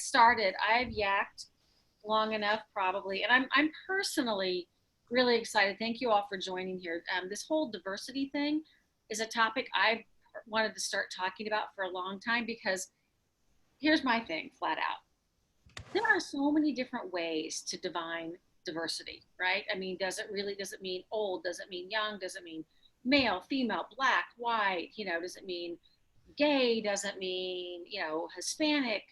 started. I've yacked long enough probably, and I'm personally really excited. Thank you all for joining here. This whole diversity thing is a topic I've wanted to start talking about for a long time because here's my thing, flat out. There are so many different ways to define diversity, right? I mean, does it mean old? Does it mean young? Does it mean male, female, black, white? Does it mean gay? Does it mean, Hispanic?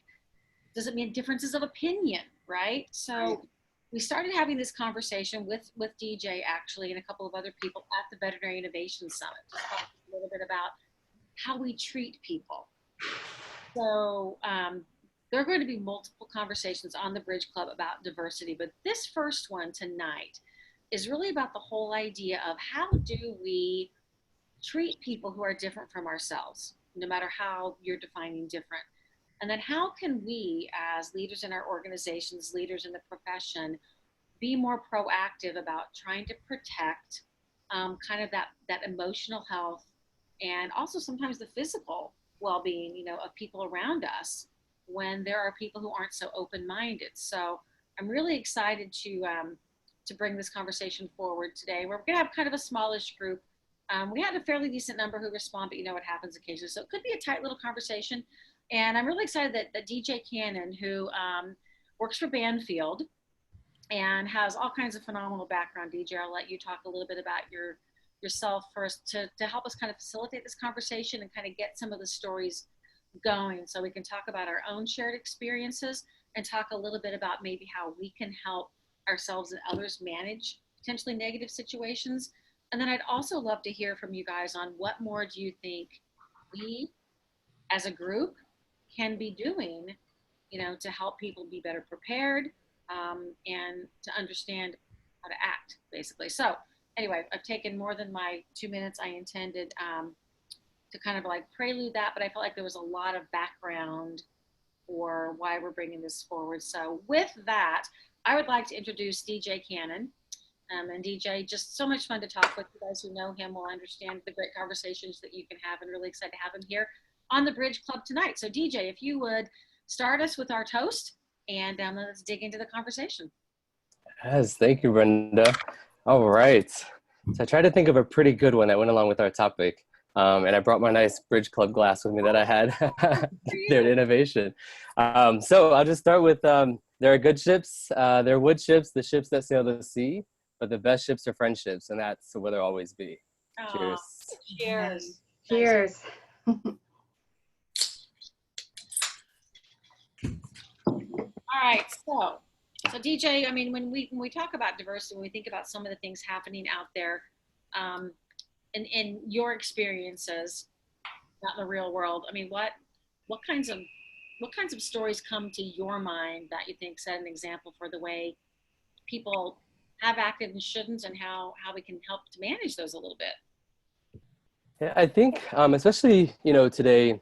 Does it mean differences of opinion, right? So we started having this conversation with DJ actually and a couple of other people at the Veterinary Innovation Summit, just talking a little bit about how we treat people. So there are going to be multiple conversations on the Bridge Club about diversity, but this first one tonight is really about the whole idea of how do we treat people who are different from ourselves, no matter how you're defining different. And then how can we, as leaders in our organizations, leaders in the profession, be more proactive about trying to protect kind of that emotional health and also sometimes the physical well-being, of people around us when there are people who aren't so open-minded. So I'm really excited to bring this conversation forward today. We're going to have kind of a smallish group. We had a fairly decent number who respond, but you know what happens occasionally. So it could be a tight little conversation. And I'm really excited that DJ Cannon, who works for Banfield and has all kinds of phenomenal background. DJ, I'll let you talk a little bit about yourself first to help us kind of facilitate this conversation and kind of get some of the stories going so we can talk about our own shared experiences and talk a little bit about maybe how we can help ourselves and others manage potentially negative situations. And then I'd also love to hear from you guys on what more do you think we as a group can be doing, to help people be better prepared and to understand how to act, basically. So anyway, I've taken more than my 2 minutes I intended to kind of like prelude that, but I felt like there was a lot of background for why we're bringing this forward. So with that, I would like to introduce DJ Cannon. And DJ, just so much fun to talk with. You guys who know him will understand the great conversations that you can have, and really excited to have him here on the Bridge Club tonight. So DJ, if you would start us with our toast and let's dig into the conversation. Yes, thank you, Brenda. All right. So I tried to think of a pretty good one that went along with our topic. And I brought my nice Bridge Club glass with me that I had there at Innovation. So I'll just start with, there are good ships, there are wood ships, the ships that sail the sea, but the best ships are friendships, and that's where they'll always be. Cheers. Cheers. Cheers. All right, so DJ, I mean, when we talk about diversity, when we think about some of the things happening out there, in your experiences, not in the real world, I mean, what kinds of stories come to your mind that you think set an example for the way people have acted and shouldn't, and how we can help to manage those a little bit? Yeah, I think, especially, today,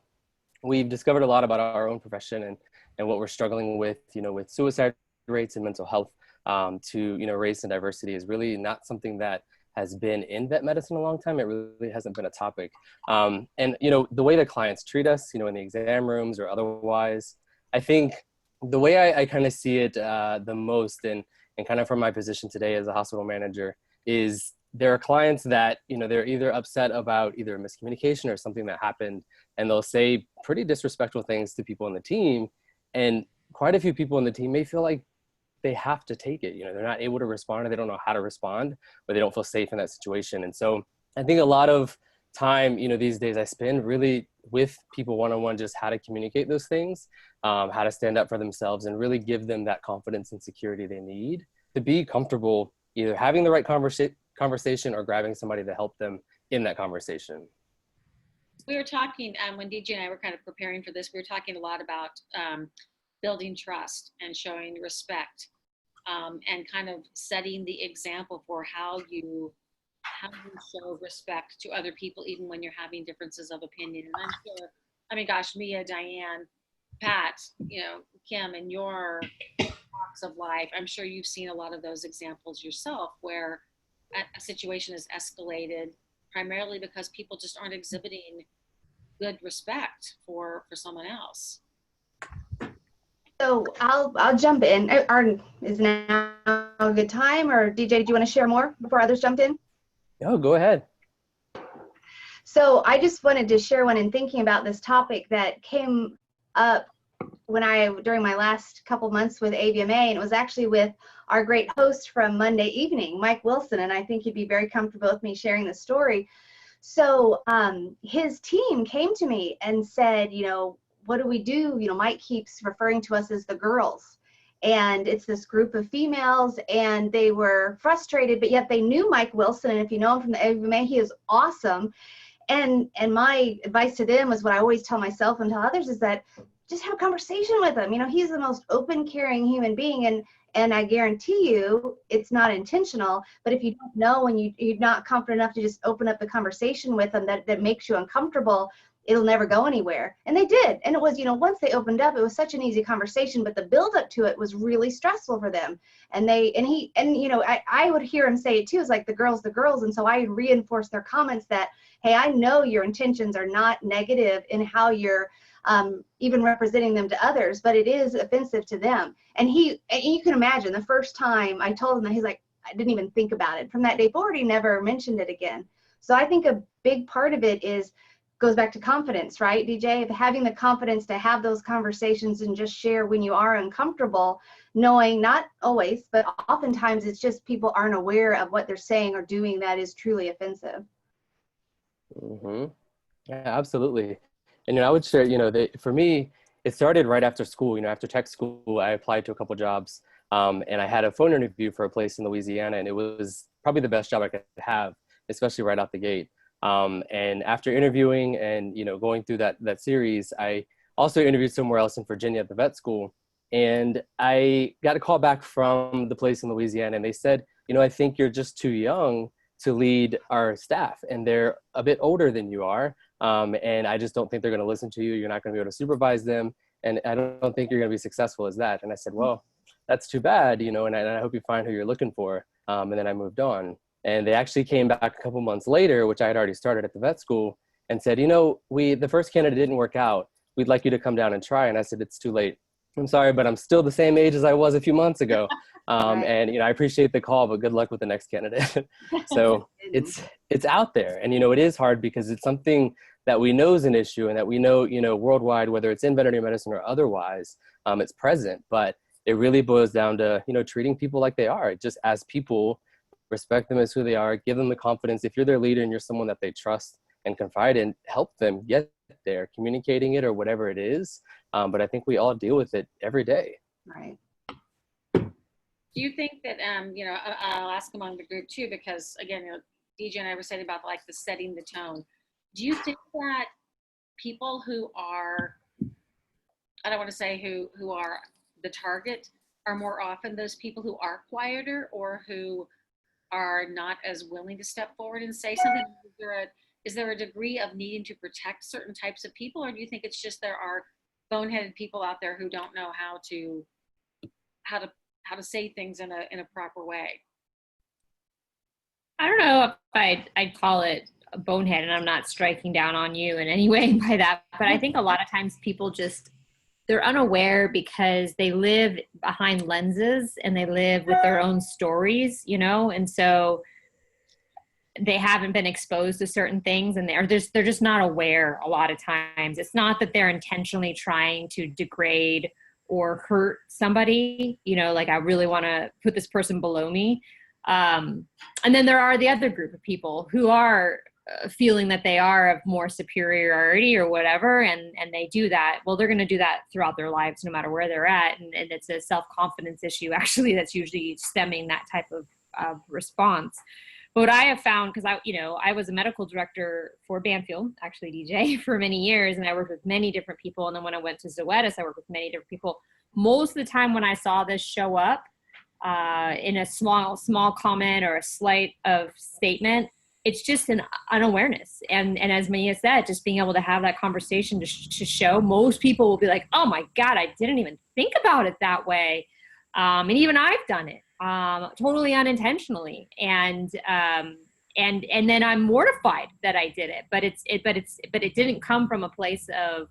we've discovered a lot about our own profession and what we're struggling with, with suicide rates and mental health, to, race and diversity is really not something that has been in vet medicine a long time. It really hasn't been a topic. And, the way that clients treat us, in the exam rooms or otherwise, I think the way I kind of see it the most and kind of from my position today as a hospital manager is there are clients that, they're either upset about either miscommunication or something that happened, and they'll say pretty disrespectful things to people on the team. And quite a few people in the team may feel like they have to take it. They're not able to respond, or they don't know how to respond, or they don't feel safe in that situation. And so I think a lot of time, these days I spend really with people one-on-one, just how to communicate those things, how to stand up for themselves and really give them that confidence and security they need to be comfortable either having the right conversation or grabbing somebody to help them in that conversation. We were talking, when DJ and I were kind of preparing for this, we were talking a lot about building trust and showing respect, and kind of setting the example for how you show respect to other people, even when you're having differences of opinion. And I'm sure, I mean, gosh, Mia, Diane, Pat, Kim, in your walks of life, I'm sure you've seen a lot of those examples yourself where a situation is escalated primarily because people just aren't exhibiting good respect for someone else. So I'll jump in. Is now a good time, or DJ, do you want to share more before others jumped in? Oh, go ahead. So I just wanted to share one in thinking about this topic that came up during my last couple months with ABMA, and it was actually with our great host from Monday evening, Mike Wilson, and I think he'd be very comfortable with me sharing the story. So his team came to me and said, what do we do? Mike keeps referring to us as the girls. And it's this group of females, and they were frustrated, but yet they knew Mike Wilson. And if you know him from the ABMA, he is awesome. And my advice to them was what I always tell myself and tell others is that just have a conversation with him. He's the most open, caring human being. And I guarantee you it's not intentional, but if you don't know and you're not confident enough to just open up the conversation with them that makes you uncomfortable, it'll never go anywhere. And they did. And it was, once they opened up, it was such an easy conversation, but the build up to it was really stressful for them. And I would hear him say it too. It's like the girls. And so I reinforced their comments that, hey, I know your intentions are not negative in how you're even representing them to others, but it is offensive to them. And you can imagine the first time I told him that, he's like, I didn't even think about it. From that day forward, he never mentioned it again. So I think a big part of it goes back to confidence, right, DJ? Having the confidence to have those conversations and just share when you are uncomfortable, knowing not always, but oftentimes it's just people aren't aware of what they're saying or doing that is truly offensive. Mm-hmm. Yeah, absolutely. And I would share, for me, it started right after school. After tech school, I applied to a couple jobs, and I had a phone interview for a place in Louisiana, and it was probably the best job I could have, especially right out the gate. And after interviewing and, going through that series, I also interviewed somewhere else in Virginia at the vet school. And I got a call back from the place in Louisiana, and they said, I think you're just too young to lead our staff, and they're a bit older than you are. And I just don't think they're going to listen to you. You're not going to be able to supervise them. And I don't think you're going to be successful as that. And I said, well, that's too bad, and I hope you find who you're looking for. And then I moved on. And they actually came back a couple months later, which I had already started at the vet school, and said, the first candidate didn't work out. We'd like you to come down and try. And I said, it's too late. I'm sorry, but I'm still the same age as I was a few months ago. Right. And, I appreciate the call, but good luck with the next candidate. So it's out there. And, it is hard because it's something that we know is an issue, and that we know, worldwide, whether it's in veterinary medicine or otherwise, it's present. But it really boils down to, treating people like they are, just as people, respect them as who they are, give them the confidence. If you're their leader and you're someone that they trust and confide in, help them get there, communicating it or whatever it is. But I think we all deal with it every day. Right. Do you think that, I'll ask among the group too, because again, DJ and I were saying about the setting the tone. Do you think that people who are, I don't want to say who are the target, are more often those people who are quieter or who are not as willing to step forward and say something? Is there a degree of needing to protect certain types of people, or do you think it's just there are boneheaded people out there who don't know how to say things in a proper way? I don't know if I'd call it a bonehead, and I'm not striking down on you in any way by that, but I think a lot of times people they're unaware because they live behind lenses and they live with their own stories, and so they haven't been exposed to certain things, and they're just not aware a lot of times. It's not that they're intentionally trying to degrade or hurt somebody, I really want to put this person below me. And then there are the other group of people who are feeling that they are of more superiority or whatever, and they do that. Well, they're going to do that throughout their lives, no matter where they're at. And it's a self-confidence issue, actually, that's usually stemming that type of response. But what I have found, because I was a medical director for Banfield, actually, DJ, for many years, and I worked with many different people. And then when I went to Zoetis, I worked with many different people. Most of the time when I saw this show up in a small comment or a slight of statement, it's just an unawareness. And as Mia said, just being able to have that conversation to show, most people will be like, oh my God, I didn't even think about it that way. And even I've done it totally unintentionally. And then I'm mortified that I did it, but it didn't come from a place of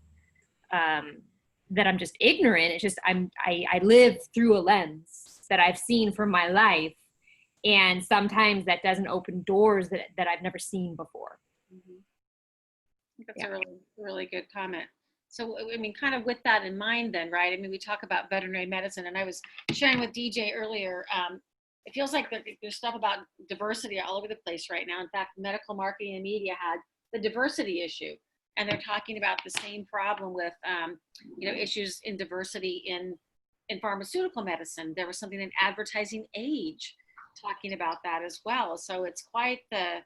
that I'm just ignorant. It's just I live through a lens that I've seen from my life. And sometimes that doesn't open doors that I've never seen before. Mhm. I think that's a really, really good comment. So, I mean, kind of with that in mind then, right? I mean, we talk about veterinary medicine, and I was sharing with DJ earlier, it feels like there's stuff about diversity all over the place right now. In fact, medical marketing and media had the diversity issue, and they're talking about the same problem with, issues in diversity in pharmaceutical medicine. There was something in advertising age talking about that as well. So it's quite the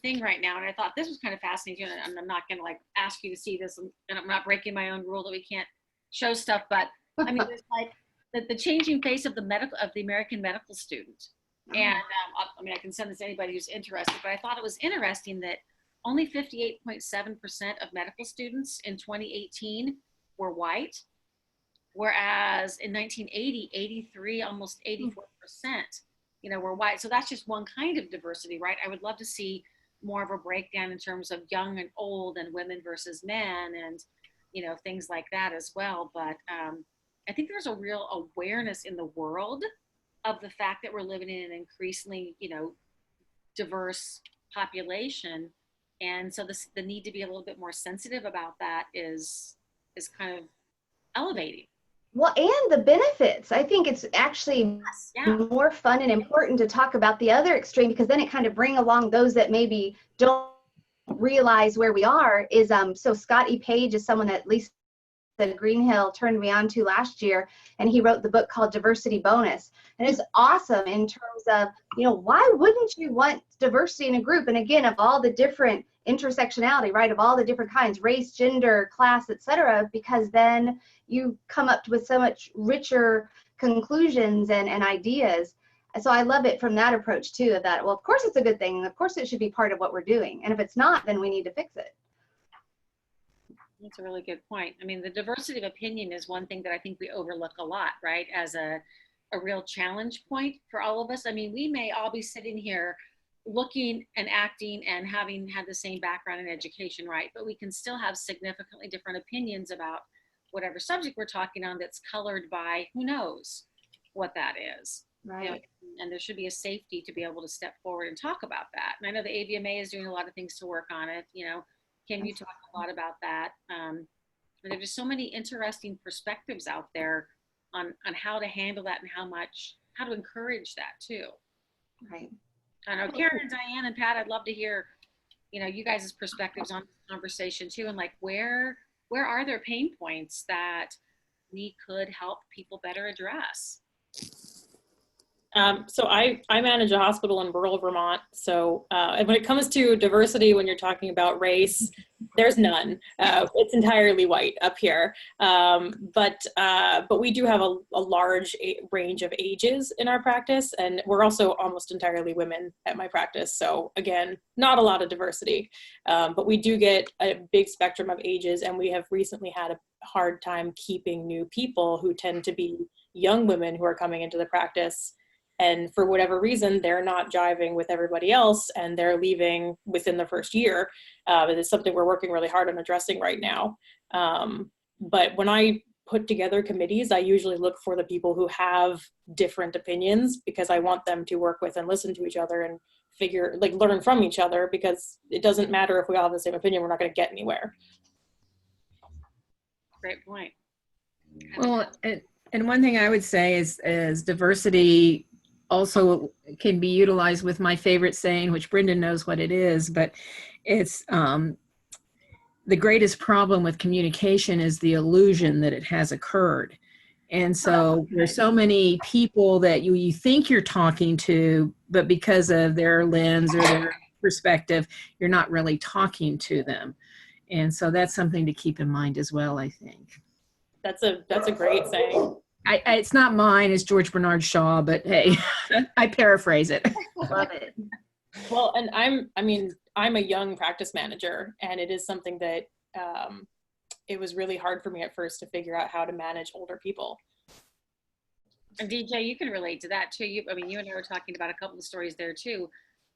thing right now. And I thought this was kind of fascinating. And I'm not going to like ask you to see this, and I'm not breaking my own rule that we can't show stuff. But I mean, it's like the changing face of the American medical student. And I mean, I can send this to anybody who's interested. But I thought it was interesting that only 58.7% of medical students in 2018 were white, whereas in 1980, 83, almost 84%. Were white. So that's just one kind of diversity, right? I would love to see more of a breakdown in terms of young and old and women versus men and, things like that as well. But I think there's a real awareness in the world of the fact that we're living in an increasingly, diverse population. And so the need to be a little bit more sensitive about that is kind of elevating. Well, and the benefits. I think it's actually more fun and important to talk about the other extreme, because then it kind of bring along those that maybe don't realize where we are. So Scott E. Page is someone that Lisa Greenhill turned me on to last year, and he wrote the book called Diversity Bonus. And it's awesome in terms of, why wouldn't you want diversity in a group? And again, of all the different intersectionality, right, of all the different kinds, race, gender, class, etc., because then you come up with so much richer conclusions and ideas. So I love it from that approach too, of that, well, of course it's a good thing, and of course it should be part of what we're doing. And if it's not, then we need to fix it. That's a really good point. I mean, the diversity of opinion is one thing that I think we overlook a lot, right? As a real challenge point for all of us. I mean, we may all be sitting here looking and acting and having had the same background in education, right? But we can still have significantly different opinions about whatever subject we're talking on that's colored by who knows what that is. Right. And there should be a safety to be able to step forward and talk about that. And I know the AVMA is doing a lot of things to work on it. Kim, you talked a lot about that. And there's just so many interesting perspectives out there on how to handle that and how to encourage that too. Right. I know Karen, Diane, and Pat, I'd love to hear, you guys' perspectives on this conversation too, and like where are there pain points that we could help people better address? So I manage a hospital in rural Vermont. So and when it comes to diversity, when you're talking about race, there's none. It's entirely white up here. But we do have a large range of ages in our practice, and we're also almost entirely women at my practice. So again, not a lot of diversity, but we do get a big spectrum of ages, and we have recently had a hard time keeping new people who tend to be young women who are coming into the practice. And for whatever reason, they're not jiving with everybody else, and they're leaving within the first year. It is something we're working really hard on addressing right now. But when I put together committees, I usually look for the people who have different opinions, because I want them to work with and listen to each other and learn from each other, because it doesn't matter if we all have the same opinion, we're not going to get anywhere. Great point. Well, and one thing I would say is diversity also can be utilized with my favorite saying, which Brendan knows what it is, but it's the greatest problem with communication is the illusion that it has occurred. And so there's so many people that you think you're talking to, but because of their lens or their perspective, you're not really talking to them. And so that's something to keep in mind as well, I think. That's a great saying. It's not mine, it's George Bernard Shaw, but hey, I paraphrase it. Love it. Well, and I'm a young practice manager, and it is something that it was really hard for me at first to figure out how to manage older people. And DJ, you can relate to that too. You and I were talking about a couple of stories there too,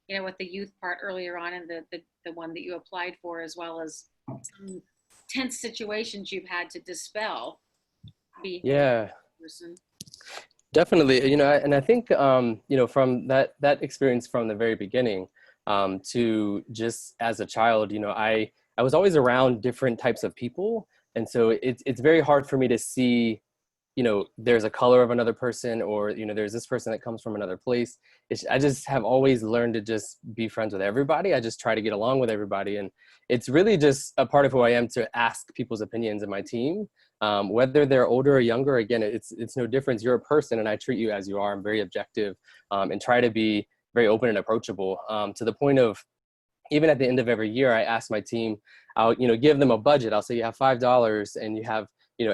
with the youth part earlier on, and the one that you applied for, as well as some tense situations you've had to dispel. Yeah. Person. Definitely, and I think, from that experience from the very beginning, to just as a child, I was always around different types of people. And so it's very hard for me to see, there's a color of another person, or, there's this person that comes from another place. I just have always learned to just be friends with everybody. I just try to get along with everybody. And it's really just a part of who I am to ask people's opinions in my team. Whether they're older or younger, again, it's no difference. You're a person and I treat you as you are. I'm very objective, and try to be very open and approachable, to the point of, even at the end of every year, I ask my team, I'll, give them a budget. I'll say, you have $5 and you have,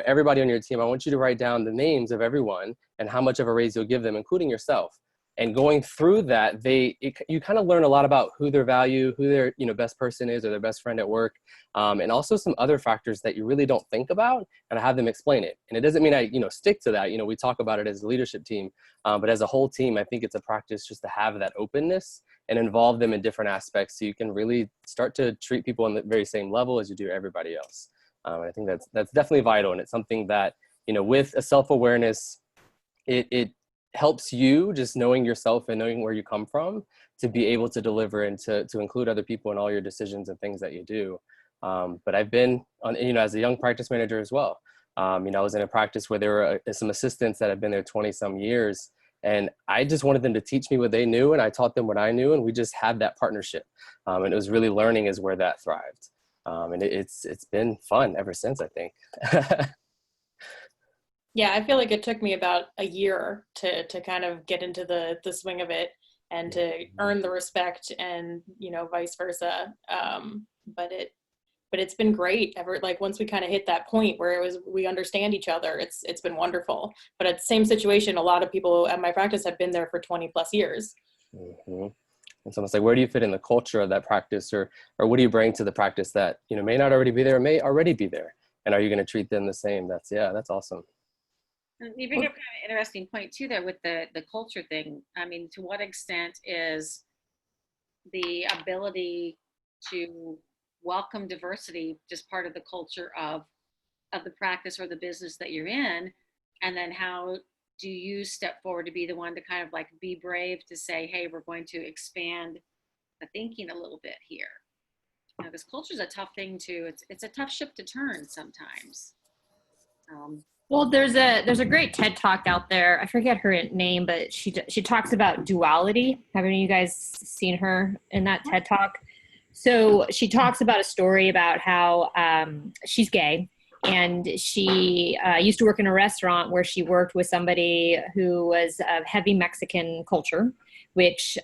everybody on your team. I want you to write down the names of everyone and how much of a raise you'll give them, including yourself. And going through that, you kind of learn a lot about who their value, who their best person is, or their best friend at work, and also some other factors that you really don't think about. And I have them explain it. And it doesn't mean I stick to that. We talk about it as a leadership team, but as a whole team, I think it's a practice just to have that openness and involve them in different aspects, so you can really start to treat people on the very same level as you do everybody else. And I think that's definitely vital, and it's something that with a self-awareness, it helps you just knowing yourself and knowing where you come from to be able to deliver and to include other people in all your decisions and things that you do. But I've been on, as a young practice manager as well. I was in a practice where there were some assistants that had been there 20 some years, and I just wanted them to teach me what they knew, and I taught them what I knew, and we just had that partnership. And it was really learning is where that thrived. And it's been fun ever since, I think. Yeah, I feel like it took me about a year to kind of get into the swing of it and to earn the respect, and vice versa. But it's been great. Once we kind of hit that point where we understand each other, it's been wonderful. But at the same situation, a lot of people at my practice have been there for 20 plus years. Mm-hmm. It's almost like, where do you fit in the culture of that practice, or what do you bring to the practice that may not already be there, or may already be there, and are you going to treat them the same? That's awesome. And you bring up kind of an interesting point too there with the culture thing. I mean, to what extent is the ability to welcome diversity just part of the culture of the practice or the business that you're in? And then how do you step forward to be the one to kind of be brave to say, hey, we're going to expand the thinking a little bit here? Because culture is a tough thing too. It's a tough ship to turn sometimes. Well, there's a great TED Talk out there. I forget her name, but she talks about duality. Have any of you guys seen her in that TED Talk? So she talks about a story about how she's gay, and she used to work in a restaurant where she worked with somebody who was of heavy Mexican culture, which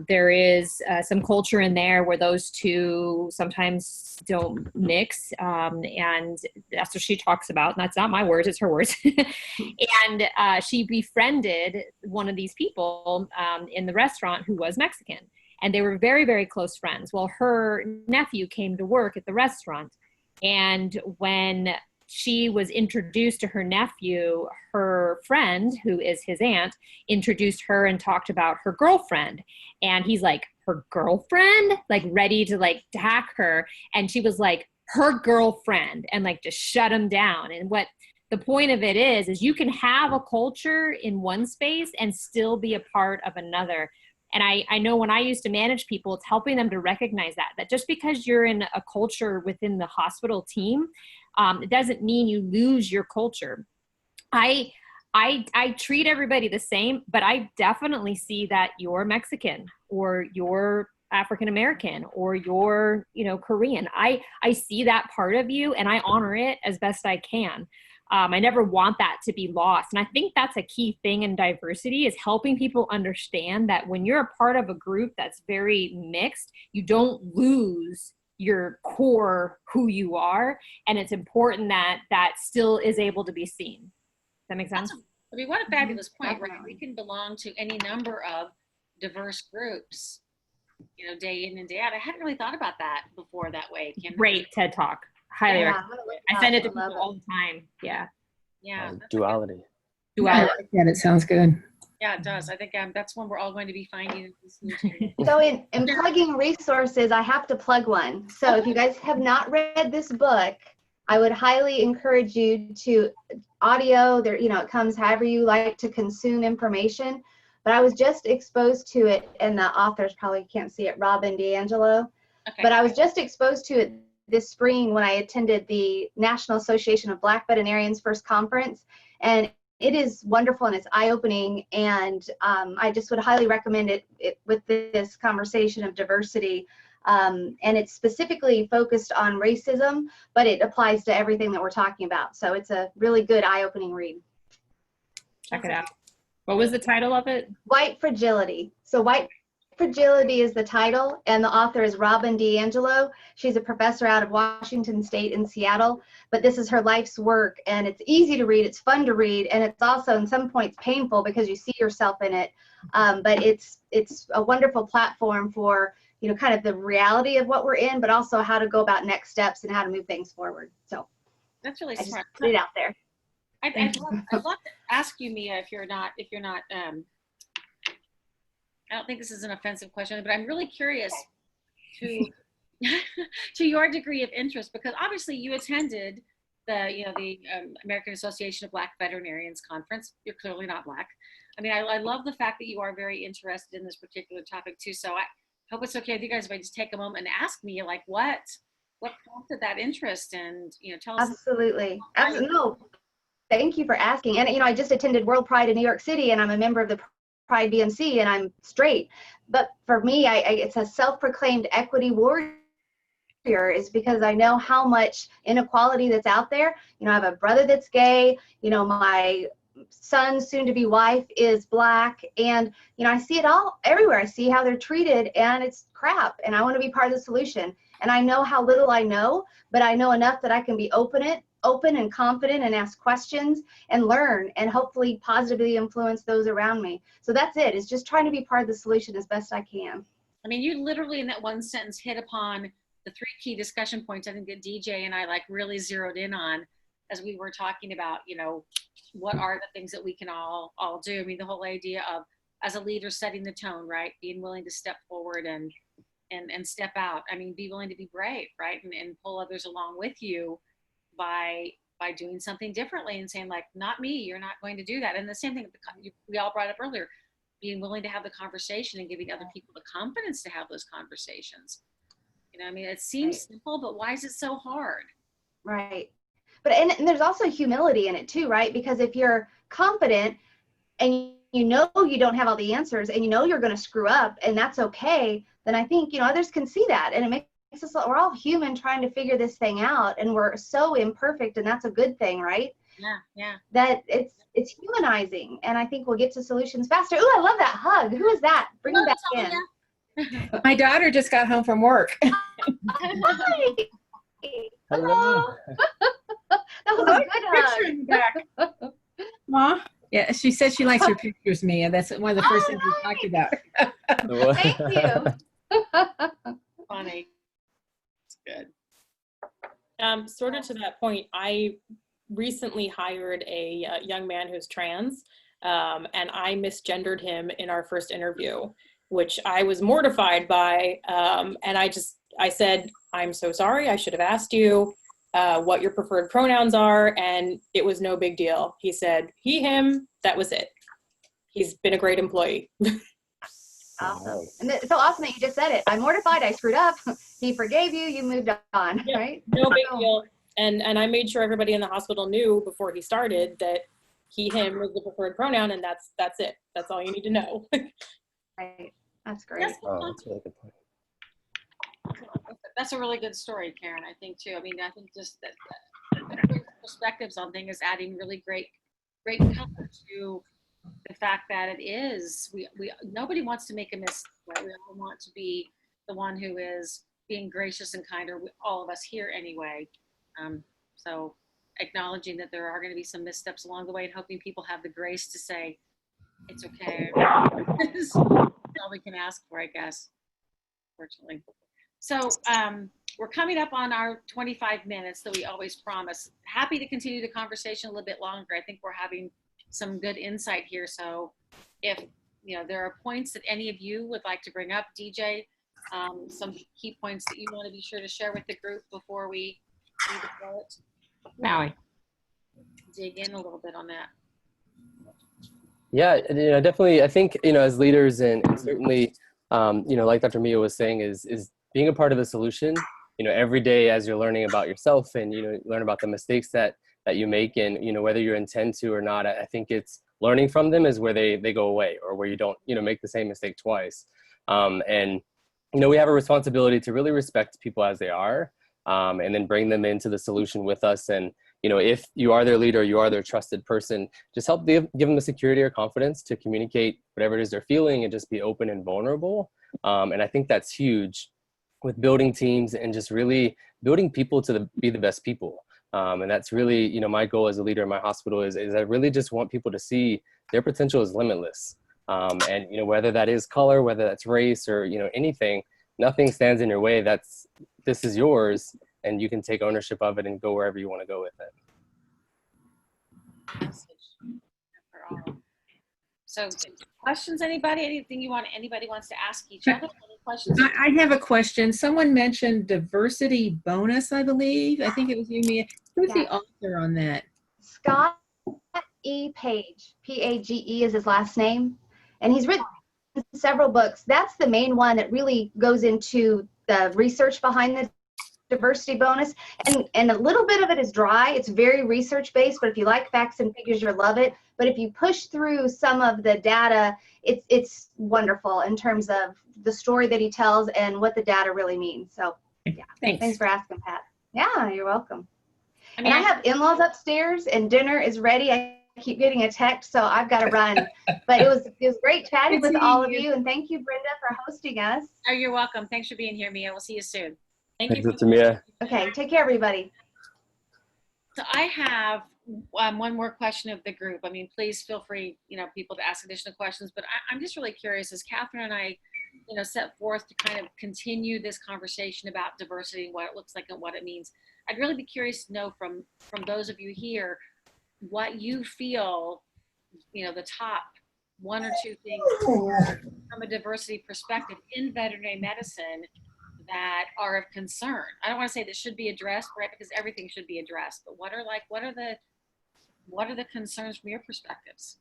there is some culture in there where those two sometimes don't mix. And that's what she talks about. And that's not my words, it's her words. And she befriended one of these people in the restaurant who was Mexican. And they were very, very close friends. Well, her nephew came to work at the restaurant. And when she was introduced to her nephew, her friend, who is his aunt, introduced her and talked about her girlfriend. And he's like, her girlfriend? Ready to attack her. And she was like, her girlfriend, and just shut him down. And what the point of it is you can have a culture in one space and still be a part of another. And I know when I used to manage people, it's helping them to recognize that just because you're in a culture within the hospital team, it doesn't mean you lose your culture. I treat everybody the same, but I definitely see that you're Mexican or you're African American or you're, Korean. I see that part of you and I honor it as best I can. I never want that to be lost. And I think that's a key thing in diversity, is helping people understand that when you're a part of a group that's very mixed, you don't lose your core who you are. And it's important that that still is able to be seen. Does that make sense? I mean, what a fabulous point, right? We can belong to any number of diverse groups, day in and day out. I hadn't really thought about that before that way, Kim. Great TED Talk. Highly recommend. I send it to people all the time. Yeah. Duality. I like that. It sounds good. Yeah, it does. I think that's one we're all going to be finding. So in plugging resources, I have to plug one. So if you guys have not read this book, I would highly encourage you to audio there, it comes however you like to consume information. But I was just exposed to it, and the authors probably can't see it, Robin DiAngelo. Okay. But I was just exposed to it this spring when I attended the National Association of Black Veterinarians first conference. And it is wonderful and it's eye-opening. And I just would highly recommend it with this conversation of diversity. And it's specifically focused on racism, but it applies to everything that we're talking about. So it's a really good eye-opening read. Check it out. What was the title of it? White Fragility. So White Fragility is the title, and the author is Robin DiAngelo. She's a professor out of Washington State in Seattle, but this is her life's work, and it's easy to read, it's fun to read, and it's also in some points painful because you see yourself in it. But it's a wonderful platform for kind of the reality of what we're in, but also how to go about next steps and how to move things forward. So That's really I just smart. put it out there. I'd love to ask you, Mia, if you're not, I don't think this is an offensive question, but I'm really curious to to your degree of interest, because obviously you attended the American Association of Black Veterinarians conference. You're clearly not Black. I mean, I love the fact that you are very interested in this particular topic too. So I hope it's okay with you guys if I just take a moment and ask me, like, what prompted that interest, and tell us. Absolutely. No, thank you for asking. And I just attended World Pride in New York City, and I'm a member of the Pride BMC, and I'm straight. But for me, it's a self-proclaimed equity warrior, is because I know how much inequality that's out there. I have a brother that's gay. My son's soon-to-be wife is Black, and I see it all everywhere. I see how they're treated, and it's crap. And I want to be part of the solution. And I know how little I know, but I know enough that I can be open and confident and ask questions and learn and hopefully positively influence those around me. So that's it. It's just trying to be part of the solution as best I can. I mean, you literally in that one sentence hit upon the 3 key discussion points I think that DJ and I really zeroed in on as we were talking about, what are the things that we can all do. I mean, the whole idea of, as a leader, setting the tone, right? Being willing to step forward and step out. I mean, be willing to be brave, right? And pull others along with you by doing something differently and saying, like, not me, you're not going to do that. And the same thing we all brought up earlier, being willing to have the conversation and giving other people the confidence to have those conversations. I mean, it seems simple, but why is it so hard? Right. But and there's also humility in it too, right? Because if you're confident and you don't have all the answers and you're going to screw up, and that's okay, then I think others can see that, and it makes us, we're all human trying to figure this thing out, and we're so imperfect, and that's a good thing, right? Yeah. That it's humanizing, and I think we'll get to solutions faster. Ooh, I love that hug. Who is that? Bring him back in. My daughter just got home from work. Hi. Hello. That was a good hug. Picture in the back. Ma? Yeah, she said she likes your pictures, Mia. That's one of the first things we talked about. Thank you. Funny. It's good. Sort of to that point, I recently hired a young man who's trans, and I misgendered him in our first interview, which I was mortified by. And I said, I'm so sorry. I should have asked you what your preferred pronouns are. And it was no big deal. He said, he, him, that was it. He's been a great employee. Awesome. And it's so awesome that you just said it. I'm mortified. I screwed up. He forgave you. You moved on, Yeah, right? no big deal. And I made sure everybody in the hospital knew before he started that he, him was the preferred pronoun, and that's it. That's all you need to know. Right. That's great. Oh, that's a really good point. That's a really good story, Karen, I think too. I mean, I think just that perspectives on things is adding really great color to the fact that it is, nobody wants to make a mistake, right? We all want to be the one who is being gracious and kind, or all of us here anyway. So acknowledging that there are going to be some missteps along the way and hoping people have the grace to say, it's okay. That's all we can ask for, I guess, fortunately. So we're coming up on our 25 minutes that we always promise. Happy to continue the conversation a little bit longer. I think we're having some good insight here. So if there are points that any of you would like to bring up, DJ, some key points that you want to be sure to share with the group before we leave the vote. Maui. dig in a little bit on that. Yeah, definitely. I think, as leaders and certainly, like Dr. Mia was saying, is being a part of the solution. Every day as you're learning about yourself and learn about the mistakes that you make, and whether you intend to or not. I think it's learning from them is where they go away, or where you don't make the same mistake twice. And we have a responsibility to really respect people as they are, and then bring them into the solution with us. And if you are their leader, you are their trusted person, just help give them the security or confidence to communicate whatever it is they're feeling and just be open and vulnerable. And I think that's huge with building teams and just really building people to be the best people. And that's really, my goal as a leader in my hospital is I really just want people to see their potential is limitless. And, whether that is color, whether that's race or, anything, nothing stands in your way. This is yours, and you can take ownership of it and go wherever you want to go with it. Message for all. So questions, anybody? Anybody wants to ask each other? Any questions? I have a question. Someone mentioned diversity bonus, I believe. I think it was you, Mia. Who's the author on that? Scott E. Page, Page is his last name. And he's written several books. That's the main one that really goes into the research behind the diversity bonus. And a little bit of it is dry. It's very research based, but if you like facts and figures, you'll love it. But if you push through some of the data, it's wonderful in terms of the story that he tells and what the data really means. So yeah, thanks for asking, Pat. Yeah, you're welcome. And I have in-laws upstairs and dinner is ready. I keep getting a text, so I've got to run. But it was great chatting with all of you, and thank you, Brenda, for hosting us. Oh, you're welcome. Thanks for being here, Mia. We'll see you soon. Thank you. Dr. Mia. Okay, take care, everybody. So I have one more question of the group. I mean, please feel free, people to ask additional questions, but I'm just really curious, as Catherine and I, set forth to kind of continue this conversation about diversity and what it looks like and what it means. I'd really be curious to know from those of you here, what you feel, the top one or two things from a diversity perspective in veterinary medicine that are of concern. I don't want to say that should be addressed, right? Because everything should be addressed, but what are the concerns from your perspectives?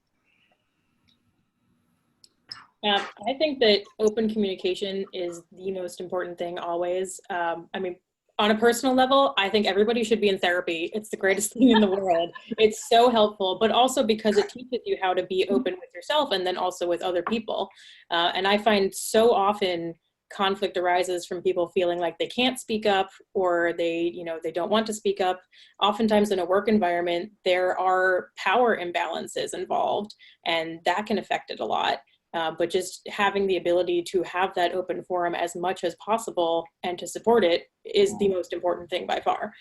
I think that open communication is the most important thing always. On a personal level, I think everybody should be in therapy. It's the greatest thing in the world. It's so helpful, but also because it teaches you how to be open with yourself and then also with other people. And I find so often conflict arises from people feeling like they can't speak up, or they don't want to speak up. Oftentimes in a work environment, there are power imbalances involved, and that can affect it a lot. But just having the ability to have that open forum as much as possible and to support it is the most important thing by far.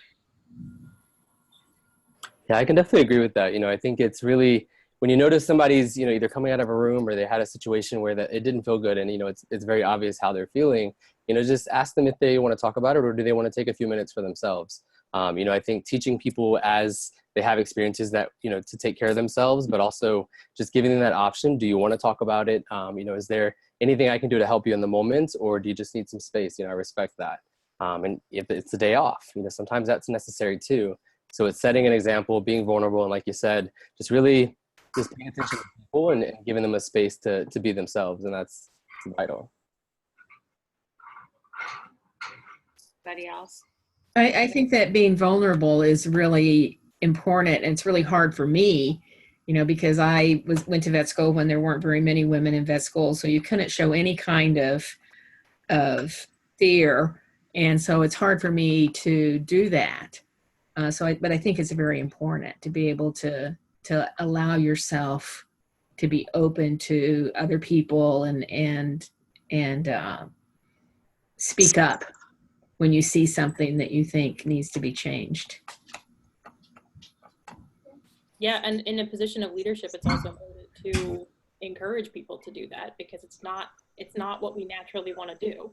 Yeah, I can definitely agree with that. I think it's really, when you notice somebody's, either coming out of a room or they had a situation where it didn't feel good, and, it's very obvious how they're feeling, just ask them if they want to talk about it, or do they want to take a few minutes for themselves? I think teaching people as they have experiences that, to take care of themselves, but also just giving them that option. Do you want to talk about it? Is there anything I can do to help you in the moment, or do you just need some space? I respect that. And if it's a day off, sometimes that's necessary too. So it's setting an example, being vulnerable, and like you said, just really just paying attention to people and giving them a space to be themselves, and that's vital. Anybody else? I think that being vulnerable is really important, and it's really hard for me, because I went to vet school when there weren't very many women in vet school, so you couldn't show any kind of fear, and so it's hard for me to do that. But I think it's very important to be able to allow yourself to be open to other people and speak up when you see something that you think needs to be changed. Yeah, and in a position of leadership, it's also important to encourage people to do that, because it's not what we naturally want to do.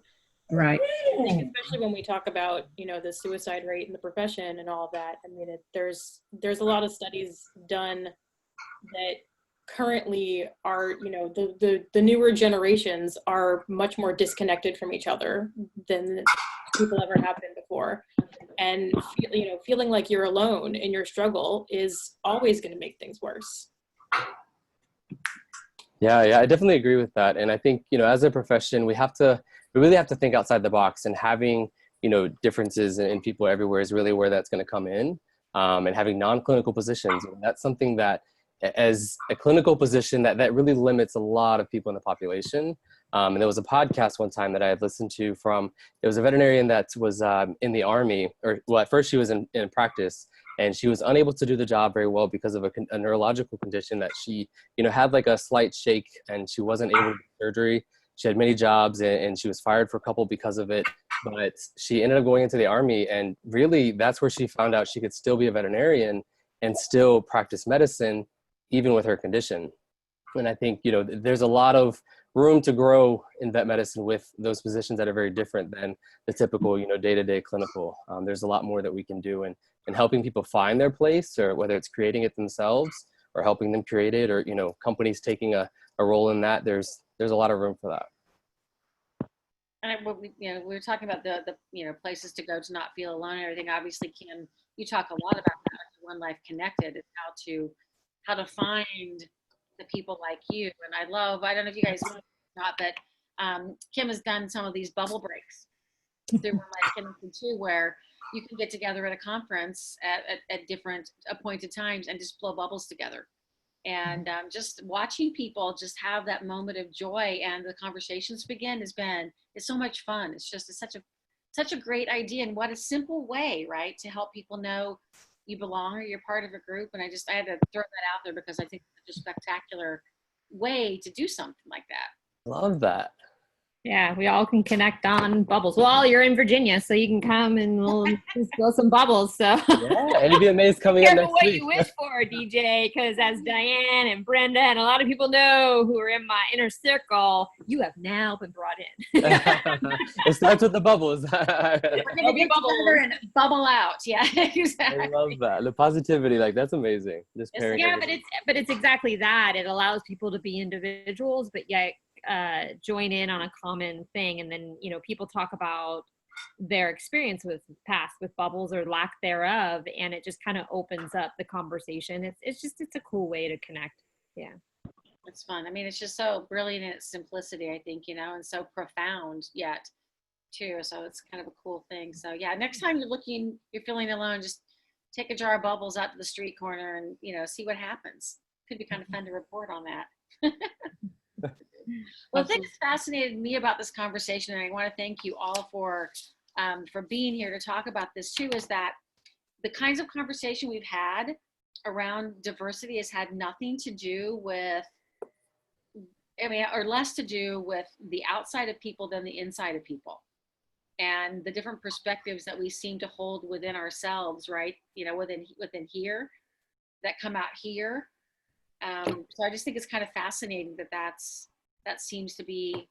Right. I think especially when we talk about, the suicide rate in the profession and all of that, there's a lot of studies done that currently are, the newer generations are much more disconnected from each other than people ever have been before. And feeling like you're alone in your struggle is always going to make things worse. Yeah, I definitely agree with that. And I think, as a profession, we really have to think outside the box, and having, differences in people everywhere is really where that's going to come in. And having non-clinical positions, that's something that, as a clinical position, that really limits a lot of people in the population. And there was a podcast one time that I had listened to it was a veterinarian that was in the Army, at first she was in practice, and she was unable to do the job very well because of a neurological condition that she, had like a slight shake, and she wasn't able to do surgery. She had many jobs, and she was fired for a couple because of it, but she ended up going into the Army, and really that's where she found out she could still be a veterinarian and still practice medicine, even with her condition. And I think, there's a lot of room to grow in vet medicine with those positions that are very different than the typical, day-to-day clinical. There's a lot more that we can do, and helping people find their place, or whether it's creating it themselves or helping them create it, or, companies taking a role in that. There's a lot of room for that. And we were talking about the places to go to not feel alone and everything. Obviously, Kim, you talk a lot about that. One Life Connected is how to find the people like you. And I don't know if you guys know or not, but Kim has done some of these bubble breaks through One Life Connected too, where you can get together at a conference at different appointed times and just blow bubbles together. And just watching people just have that moment of joy and the conversations begin it's so much fun. It's such a great idea, and what a simple way, right, to help people know you belong or you're part of a group. And I had to throw that out there because I think it's a spectacular way to do something like that. Love that. Yeah, we all can connect on bubbles. Well, you're in Virginia, so you can come and we'll just blow some bubbles. So Yeah, and VMA coming up careful next what week. you wish for, DJ, because as Diane and Brenda and a lot of people know who are in my inner circle, you have now been brought in. It starts with the bubbles. We're gonna get together and bubble out. Yeah, exactly. I love that. The positivity, that's amazing. Just pairing Yeah, everything. but it's exactly that. It allows people to be individuals, but yet join in on a common thing. And then, people talk about their experience with bubbles or lack thereof, and it just kind of opens up the conversation. It's a cool way to connect. Yeah. It's fun. I mean, it's just so brilliant in its simplicity, I think, and so profound yet too. So it's kind of a cool thing. So yeah, next time you're feeling alone, just take a jar of bubbles out to the street corner and, see what happens. Could be kind of fun to report on that. Well, the thing that's fascinated me about this conversation, and I want to thank you all for being here to talk about this too, is that the kinds of conversation we've had around diversity has had nothing to do with, or less to do with the outside of people than the inside of people, and the different perspectives that we seem to hold within ourselves, right? Within here, that come out here. So I just think it's kind of fascinating that seems to be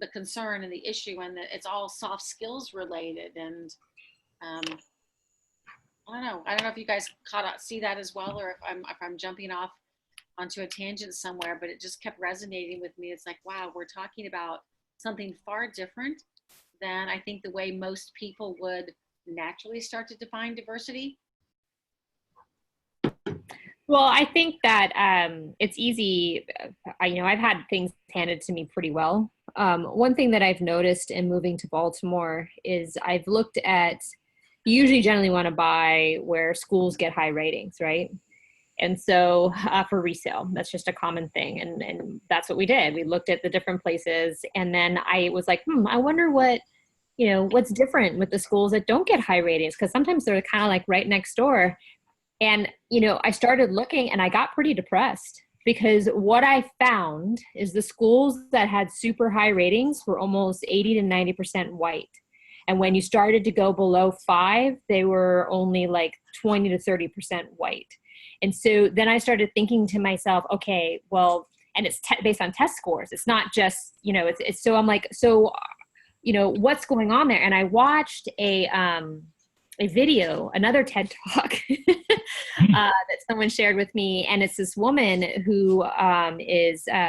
the concern and the issue, and that it's all soft skills related. And I don't know if you guys see that as well, or if I'm jumping off onto a tangent somewhere, but it just kept resonating with me. It's like, wow, we're talking about something far different than I think the way most people would naturally start to define diversity. Well, I think that it's easy. I've had things handed to me pretty well. One thing that I've noticed in moving to Baltimore is I've looked at, you usually generally want to buy where schools get high ratings, right? And so for resale, that's just a common thing. And that's what we did. We looked at the different places, and then I was like, I wonder what's different with the schools that don't get high ratings, because sometimes they're kind of like right next door. And, I started looking, and I got pretty depressed, because what I found is the schools that had super high ratings were almost 80 to 90% white. And when you started to go below 5, they were only like 20 to 30% white. And so then I started thinking to myself, okay, well, and it's based on test scores. It's not just, it's so I'm like, what's going on there? And I watched a video, another TED Talk that someone shared with me. And it's this woman who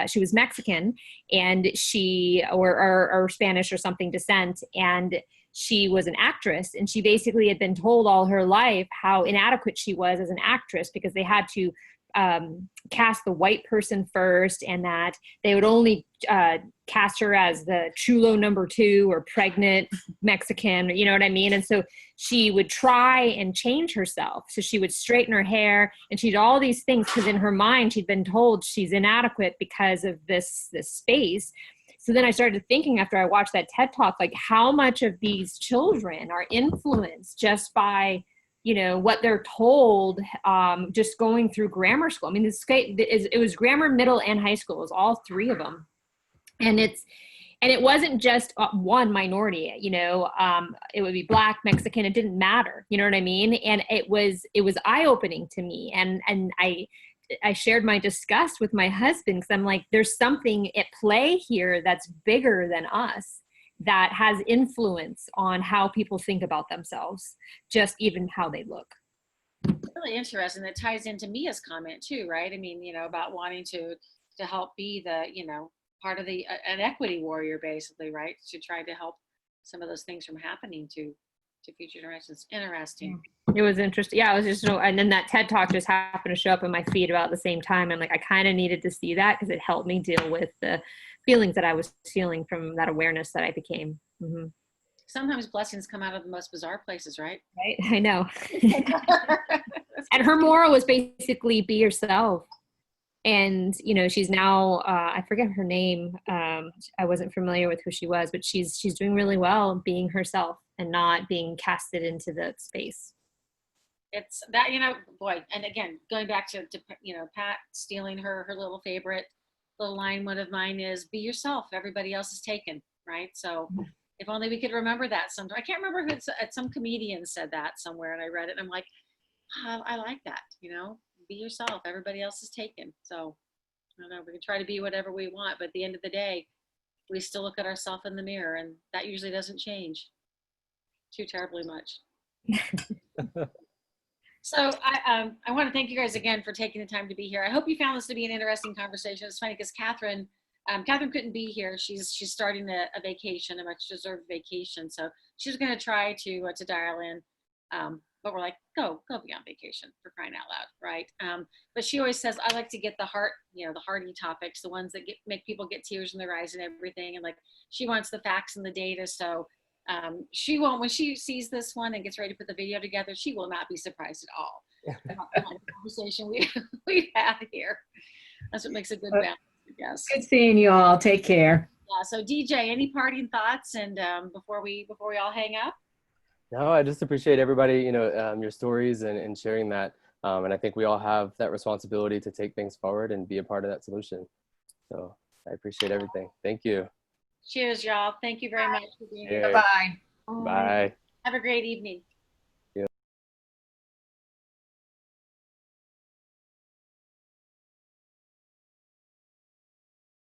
she was Mexican, and she, or Spanish or something descent. And she was an actress, and she basically had been told all her life how inadequate she was as an actress because they had to cast the white person first, and that they would only cast her as the chulo number 2 or pregnant Mexican, you know what I mean? And so she would try and change herself. So she would straighten her hair, and she'd all these things because in her mind she'd been told she's inadequate because of this space. So then I started thinking after I watched that TED Talk, like how much of these children are influenced just by, you know, what they're told, just going through grammar school. I mean, it was grammar, middle, and high school. It was all 3 of them. And it wasn't just one minority, you know, it would be Black, Mexican, it didn't matter. You know what I mean? And it was eye-opening to me. And I shared my disgust with my husband because I'm like, there's something at play here that's bigger than us, that has influence on how people think about themselves, just even how they look. Really interesting. That ties into Mia's comment too, right? I mean, you know, about wanting to help be the, you know, part of the an equity warrior, basically, right? To try to help some of those things from happening to future generations. Interesting. It was interesting. Yeah, it was just, and then that TED Talk just happened to show up in my feed about the same time. I'm like, I kind of needed to see that because it helped me deal with the feelings that I was feeling from that awareness that I became. Mm-hmm. Sometimes blessings come out of the most bizarre places, right? Right, I know. And her moral was basically be yourself. And, you know, she's now, I forget her name. I wasn't familiar with who she was, but she's doing really well being herself and not being casted into the space. It's that, you know, boy, and again, going back to you know, Pat stealing her little favorite little line, one of mine is, be yourself, everybody else is taken, right? So if only we could remember that sometime. I can't remember who some comedian said that somewhere, and I read it, and I'm like, oh, I like that, you know, be yourself, everybody else is taken. So I don't know, we can try to be whatever we want, but at the end of the day, we still look at ourselves in the mirror, and that usually doesn't change too terribly much. So I want to thank you guys again for taking the time to be here. I hope you found this to be an interesting conversation. It's funny because Catherine couldn't be here. She's starting a vacation, a much deserved vacation. So she's going to try to dial in. But we're like, go be on vacation, for crying out loud, right? But she always says, I like to get the heart, you know, the hearty topics, the ones that make people get tears in their eyes and everything. And like, she wants the facts and the data. So she won't, when she sees this one and gets ready to put the video together, she will not be surprised at all about the conversation we've had here. That's what makes a good balance, I guess. Good seeing you all. Take care. Yeah. So DJ, any parting thoughts? And before we all hang up? No, I just appreciate everybody, you know, your stories and sharing that. And I think we all have that responsibility to take things forward and be a part of that solution. So I appreciate everything. Thank you. Cheers, y'all. Thank you very much for being here. Cheers. Bye-bye. Bye. Have a great evening.